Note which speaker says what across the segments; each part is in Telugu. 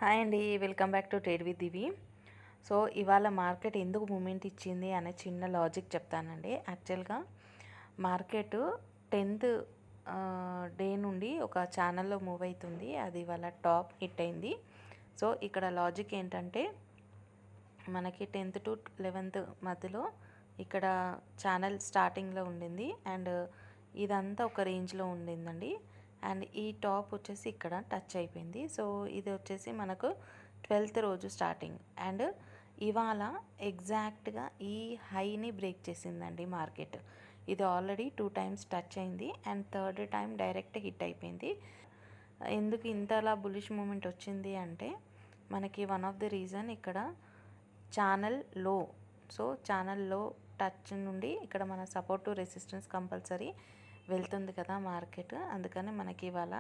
Speaker 1: హాయ్ అండి, welcome back to trade with Divi. So ఇవాళ మార్కెట్ ఎందుకు మూమెంట్ ఇచ్చింది అనే చిన్న లాజిక్ చెప్తానండి. యాక్చువల్గా మార్కెట్ 10th డే నుండి ఒక ఛానల్లో మూవ్ అవుతుంది. అది ఇవాళ టాప్ హిట్ అయింది. సో ఇక్కడ లాజిక్ ఏంటంటే మనకి 10th to 11th మధ్యలో ఇక్కడ ఛానల్ స్టార్టింగ్లో ఉండింది అండ్ ఇదంతా ఒక రేంజ్లో ఉండిందండి. అండ్ ఈ టాప్ వచ్చేసి ఇక్కడ టచ్ అయిపోయింది. సో ఇది వచ్చేసి మనకు 12th రోజు స్టార్టింగ్ అండ్ ఇవాళ ఎగ్జాక్ట్గా ఈ హైని బ్రేక్ చేసిందండి మార్కెట్. ఇది ఆల్రెడీ 2 times టచ్ అయింది and third time direct hit అయిపోయింది. ఎందుకు ఇంతలా బులిష్ మూమెంట్ వచ్చింది అంటే మనకి వన్ ఆఫ్ ది రీజన్ ఇక్కడ ఛానల్ లో. సో ఛానల్ లో టచ్ నుండి ఇక్కడ మన సపోర్ట్ టు రెసిస్టెన్స్ కంపల్సరీ వెళ్తుంది కదా మార్కెట్. అందుకని మనకి ఇవాళ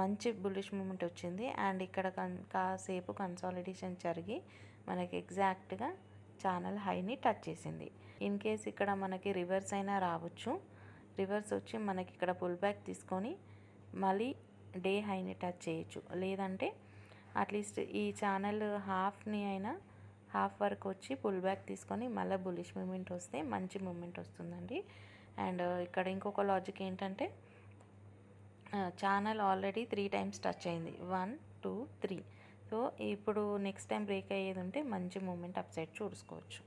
Speaker 1: మంచి బుల్లిష్ మూమెంట్ వచ్చింది అండ్ ఇక్కడ కాసేపు కన్సాలిడేషన్ జరిగి మనకి ఎగ్జాక్ట్గా ఛానల్ హైని టచ్ చేసింది. ఇన్ కేస్ ఇక్కడ మనకి రివర్స్ అయినా రావచ్చు. రివర్స్ వచ్చి మనకి ఇక్కడ పుల్ బ్యాక్ తీసుకొని మళ్ళీ డే హైని టచ్ చేయొచ్చు. లేదంటే అట్లీస్ట్ ఈ ఛానల్ హాఫ్ని అయినా హాఫ్ వరకు వచ్చి పుల్ బ్యాక్ తీసుకొని మళ్ళీ బుల్లిష్ మూమెంట్ వస్తే మంచి మూమెంట్ వస్తుందండి. అండ్ ఇక్కడ ఇంకొక లాజిక్ ఏంటంటే ఛానల్ ఆల్రెడీ 3 times టచ్ అయింది, 1 2 3. సో ఇప్పుడు నెక్స్ట్ టైం బ్రేక్ అయ్యేది ఉంటే మంచి మూమెంట్ అప్ సైడ్ చూసుకోవచ్చు.